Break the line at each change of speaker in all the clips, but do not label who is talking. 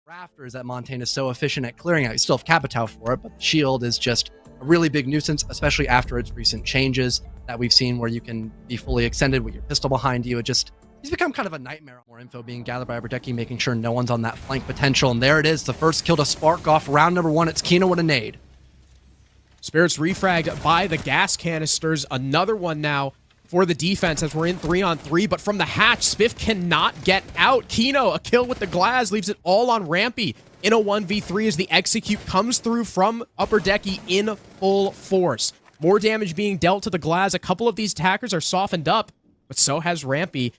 Rafters that Montaigne is so efficient at clearing out. You still have Capitao for it, but the shield is just a really big nuisance, especially after its recent changes that we've seen where you can be fully extended with your pistol behind you. He's become kind of a nightmare. More info being gathered by Deckie, making sure no one's on that flank potential. And there it is, the first kill to spark off round number 1. It's Kino with a nade.
Spirits refragged by the gas canisters. Another one now for the defense as we're in 3-on-3, but from the hatch, Spiff cannot get out. Kino, a kill with the glass, leaves it all on Rampy in a 1v3 as the execute comes through from Upper Deckie in full force. More damage being dealt to the glass. A couple of these attackers are softened up, but so has Rampy.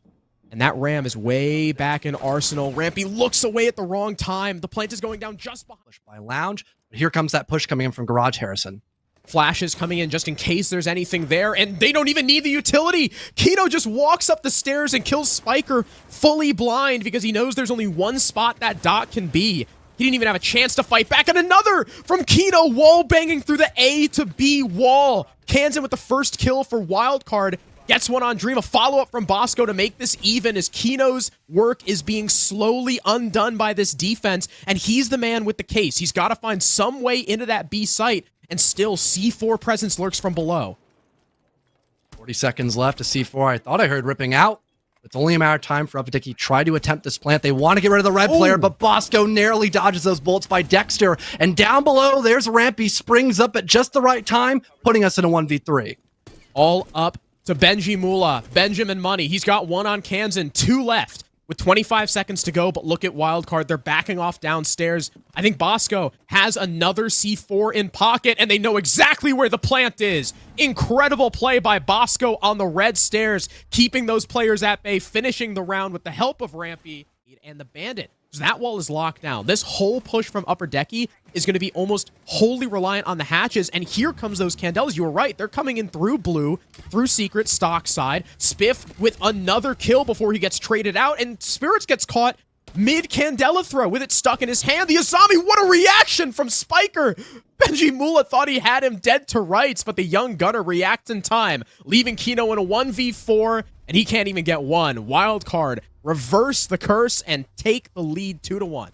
And that Ram is way back in Arsenal. Rampy looks away at the wrong time. The plant is going down just behind.
Push by Lounge, but here comes that push coming in from Garage Harrison.
Flashes coming in just in case there's anything there, and they don't even need the utility. Kino just walks up the stairs and kills Spiker fully blind because he knows there's only one spot that dot can be. He didn't even have a chance to fight back, and another from Kino, wall banging through the A to B wall. Kansan with the first kill for Wildcard. Gets one on Dream, a follow-up from Bosco to make this even as Kino's work is being slowly undone by this defense, and he's the man with the case. He's got to find some way into that B site, and still C4 presence lurks from below.
40 seconds left to C4. I thought I heard ripping out. It's only a matter of time for Deckie try to attempt this plant. They want to get rid of the red player, but Bosco narrowly dodges those bullets by Dexter. And down below, there's Rampy, springs up at just the right time, putting us in a 1v3.
All up to Benji Mula, Benjamin Money. He's got one on Kansan, 2 left with 25 seconds to go, but look at Wildcard. They're backing off downstairs. I think Bosco has another C4 in pocket, and they know exactly where the plant is. Incredible play by Bosco on the red stairs, keeping those players at bay, finishing the round with the help of Rampy and the Bandit. So that wall is locked down. This whole push from Upper Deckie is going to be almost wholly reliant on the hatches, and here comes those Candels. You were right. They're coming in through blue, through secret, stock side. Spiff with another kill before he gets traded out, and Spirits gets caught mid-Candela throw with it stuck in his hand. The Asami, what a reaction from Spiker! Benji Mula thought he had him dead to rights, but the young gunner reacts in time, leaving Kino in a 1v4, and he can't even get one. Wildcard reverse the curse and take the lead 2-1.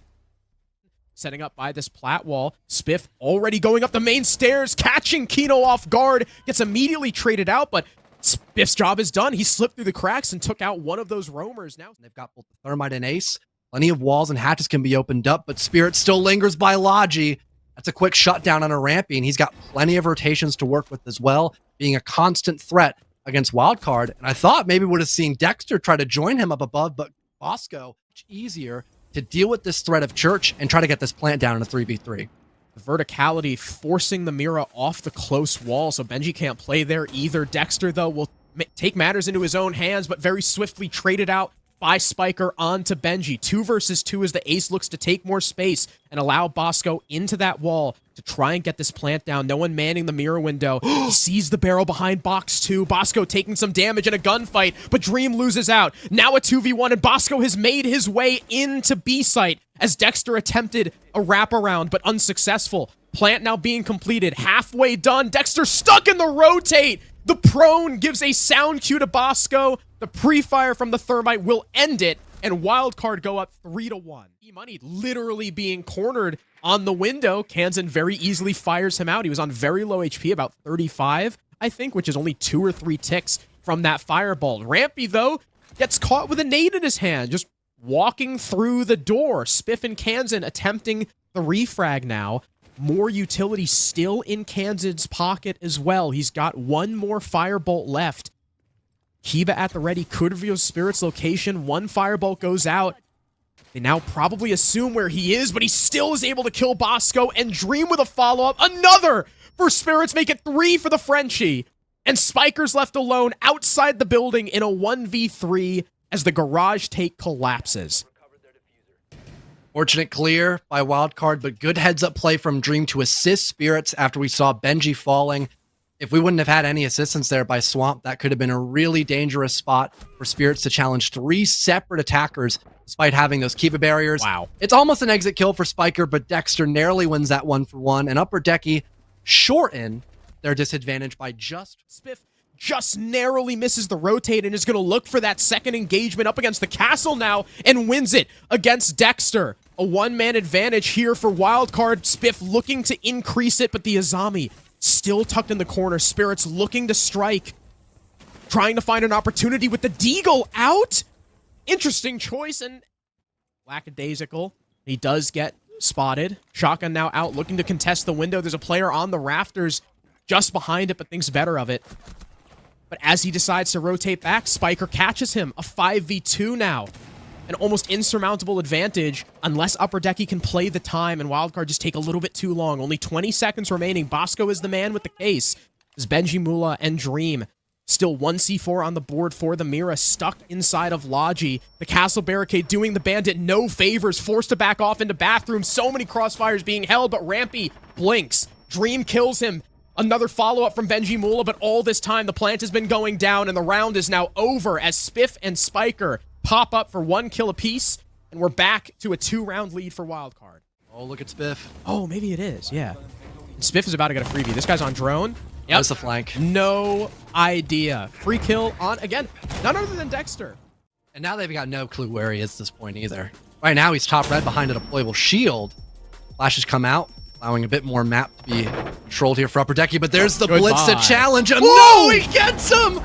Setting up by this plat wall, Spiff already going up the main stairs, catching Kino off guard, gets immediately traded out, but Spiff's job is done. He slipped through the cracks and took out one of those roamers. Now
they've got both the Thermite and Ace. Plenty of walls and hatches can be opened up, but Spirit still lingers by Logi. That's a quick shutdown on a Rampy, and he's got plenty of rotations to work with as well, being a constant threat against Wildcard. And I thought maybe would have seen Dexter try to join him up above, but Bosco, much easier to deal with this threat of Church and try to get this plant down in a 3v3.
The verticality forcing the Mira off the close wall, so Benji can't play there either. Dexter, though, will take matters into his own hands, but very swiftly traded out by Spiker onto Benji. 2 versus 2 as the Ace looks to take more space and allow Bosco into that wall to try and get this plant down. No one manning the mirror window. He sees the barrel behind box 2. Bosco taking some damage in a gunfight, but Dream loses out. Now a 2v1, and Bosco has made his way into B-site as Dexter attempted a wraparound, but unsuccessful. Plant now being completed. Halfway done. Dexter stuck in the rotate. The prone gives a sound cue to Bosco. The pre-fire from the Thermite will end it, and Wildcard go up 3-1. E-Money literally being cornered on the window. Kansan very easily fires him out. He was on very low HP, about 35, I think, which is only 2 or 3 ticks from that fireball. Rampy, though, gets caught with a nade in his hand, just walking through the door. Spiff and Kansan attempting the refrag now. More utility still in Kansan's pocket as well. He's got one more firebolt left. Kiba at the ready could reveal Spirit's location. One firebolt goes out. They now probably assume where he is, but he still is able to kill Bosco, and Dream with a follow-up. Another for Spirits, make it 3 for the Frenchie. And Spiker's left alone outside the building in a 1v3 as the garage take collapses.
Fortunate clear by Wildcard, but good heads-up play from Dream to assist Spirits after we saw Benji falling. If we wouldn't have had any assistance there by Swamp, that could have been a really dangerous spot for Spirits to challenge 3 separate attackers despite having those Kiva barriers.
Wow.
It's almost an exit kill for Spiker, but Dexter narrowly wins that 1-for-1, and Upper Deckie shorten their disadvantage by just...
Spiff just narrowly misses the rotate and is going to look for that second engagement up against the castle now and wins it against Dexter. A one-man advantage here for Wildcard. Spiff looking to increase it, but the Azami still tucked in the corner. Spirits looking to strike. Trying to find an opportunity with the Deagle out. Interesting choice and lackadaisical. He does get spotted. Shotgun now out, looking to contest the window. There's a player on the rafters just behind it, but thinks better of it. But as he decides to rotate back, Spiker catches him. A 5v2 now. An almost insurmountable advantage unless Upper Deckie can play the time and Wildcard just take a little bit too long. Only 20 seconds remaining. Bosco is the man with the case. As Benji, Mula, and Dream still 1c4 on the board for the Mira, stuck inside of Logi. The castle barricade doing the bandit no favors, forced to back off into bathroom. So many crossfires being held, but Rampy blinks. Dream kills him. Another follow-up from Benji Mula, but all this time the plant has been going down and the round is now over as Spiff and Spiker pop up for 1 kill apiece, and we're back to a 2-round lead for Wildcard.
Oh, look at Spiff.
Oh, maybe it is, yeah. And Spiff is about to get a freebie. This guy's on drone. Yep.
That's the flank.
No idea. Free kill on, again, none other than Dexter.
And now they've got no clue where he is at this point either. Right now, he's top red behind a deployable shield. Flashes come out, allowing a bit more map to be controlled here for Upper Deckie, but there's the blitz to challenge him. No, he gets him!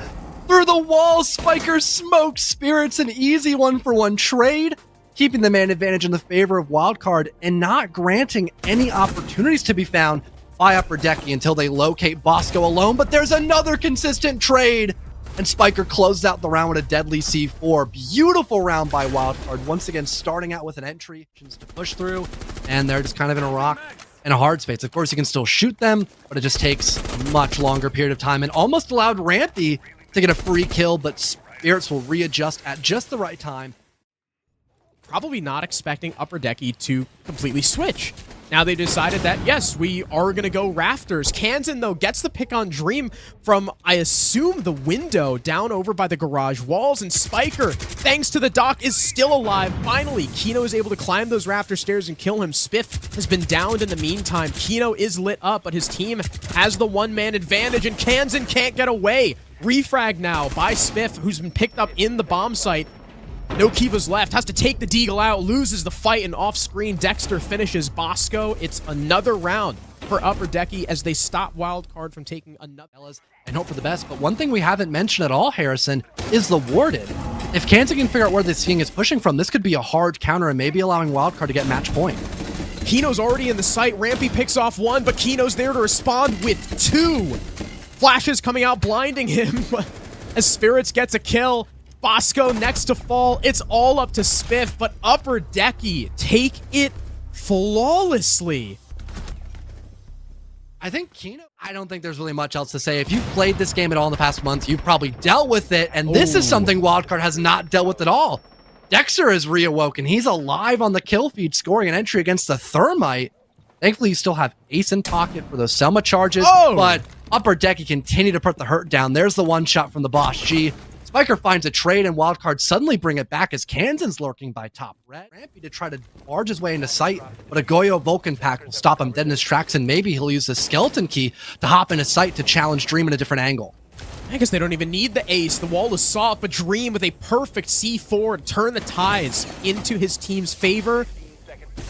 Through the wall, Spiker smokes Spirits, an easy 1-for-1 trade, keeping the man advantage in the favor of Wildcard and not granting any opportunities to be found by Upper Deckie until they locate Bosco alone. But there's another consistent trade, and Spiker closed out the round with a deadly C4. Beautiful round by Wildcard, once again starting out with an entry to push through, and they're just kind of in a rock and a hard space. Of course, you can still shoot them, but it just takes a much longer period of time and almost allowed Rampy to get a free kill, but Spirits will readjust at just the right time.
Probably not expecting Upper Deckie to completely switch. Now they decided that, yes, we are going to go rafters. Kansan, though, gets the pick on Dream from, I assume, the window down over by the garage walls. And Spiker, thanks to the dock, is still alive. Finally, Kino is able to climb those rafter stairs and kill him. Spiff has been downed in the meantime. Kino is lit up, but his team has the one-man advantage, and Kansan can't get away. Refrag now by Spiff, who's been picked up in the bomb site. No Kivas left, has to take the Deagle out, loses the fight, and off-screen Dexter finishes Bosco. It's another round for Upper Deckie as they stop Wildcard from taking another.
And hope for the best, but one thing we haven't mentioned at all, Harrison, is the warded. If Kansan can figure out where this thing is pushing from, this could be a hard counter and maybe allowing Wildcard to get match point.
Kino's already in the site. Rampy picks off one, but Kino's there to respond with 2. Flashes coming out, blinding him as Spirits gets a kill. Bosco next to fall. It's all up to Spiff, but Upper Deckie take it flawlessly.
I think Kino, I don't think there's really much else to say. If you've played this game at all in the past month, you've probably dealt with it, and this is something Wildcard has not dealt with at all. Dexter is reawoken. He's alive on the kill feed, scoring an entry against the Thermite. Thankfully, you still have Ace in pocket for those Selma charges, but Upper Deckie continue to put the hurt down. There's the one shot from the Boss G. Spiker finds a trade, and Wildcard suddenly bring it back as Kansan's lurking by top red. Rampy to try to barge his way into sight, but a Goyo Vulcan pack will stop him dead in his tracks, and maybe he'll use the skeleton key to hop into sight to challenge Dream in a different angle.
I guess they don't even need the ace. The wall is soft, but Dream with a perfect C4 to turn the tides into his team's favor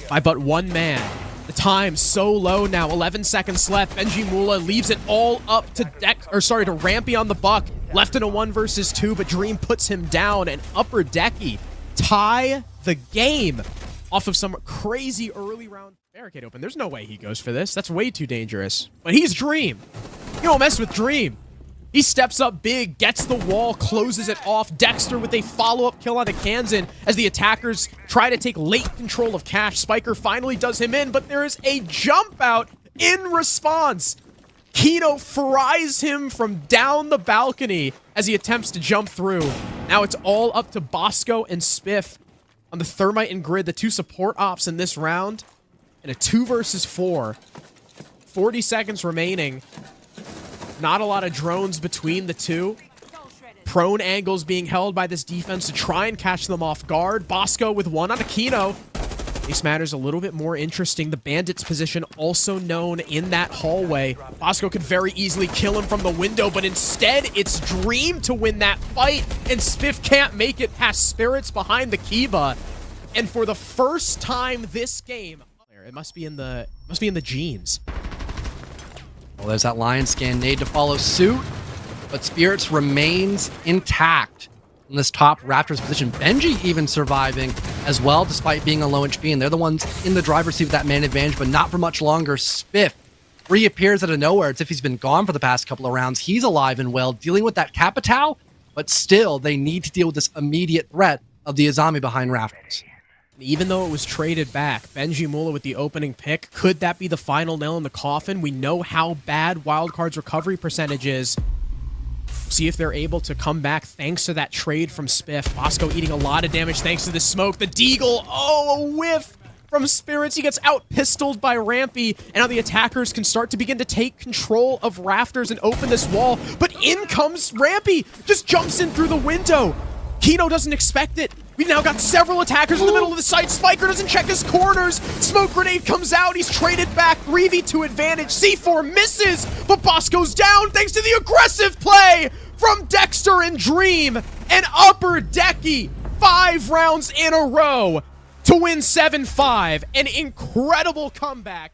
by but one man. The time so low now, 11 seconds left. Benji Mula leaves it all up to Rampy on the buck. Left in a 1 versus 2, but Dream puts him down, and Upper Deckie tie the game off of some crazy early round barricade open. There's no way he goes for this. That's way too dangerous. But he's Dream. You don't mess with Dream. He steps up big, gets the wall, closes it off. Dexter with a follow-up kill onto Kansan as the attackers try to take late control of Cash. Spiker finally does him in, but there is a jump out in response. Kino fries him from down the balcony as he attempts to jump through. Now it's all up to Bosco and Spiff on the Thermite and Grid, the 2 support ops in this round. In a 2 versus 4. 40 seconds remaining. Not a lot of drones between the two. Prone angles being held by this defense to try and catch them off guard. Bosco with one on Aquino. Makes matters a little bit more interesting. The Bandit's position also known in that hallway. Bosco could very easily kill him from the window, but instead it's Dream to win that fight, and Spiff can't make it past Spirits behind the Kiba. And for the first time this game, it must be in the genes.
Well, there's that Lion Scan nade to follow suit, but Spirits remains intact in this top Raptors position. Benji even surviving as well, despite being a low HP, and they're the ones in the driver's seat with that man advantage, but not for much longer. Spiff reappears out of nowhere. It's if he's been gone for the past couple of rounds. He's alive and well, dealing with that Capitao, but still, they need to deal with this immediate threat of the Azami behind Rafters.
Even though it was traded back, Benji Mula with the opening pick, could that be the final nail in the coffin? We know how bad Wildcard's recovery percentage is. See if they're able to come back thanks to that trade from Spiff. Bosco eating a lot of damage thanks to the smoke. The Deagle, oh, a whiff from Spirits. He gets out-pistoled by Rampy, and now the attackers can start to begin to take control of Rafters and open this wall. But in comes Rampy, just jumps in through the window. Kino doesn't expect it. We've now got several attackers in the middle of the site. Spiker doesn't check his corners. Smoke grenade comes out. He's traded back. 3v2 advantage. C4 misses, but Bosco's down thanks to the aggressive play from Dexter and Dream. And Upper Deckie, 5 rounds in a row to win 7-5. An incredible comeback.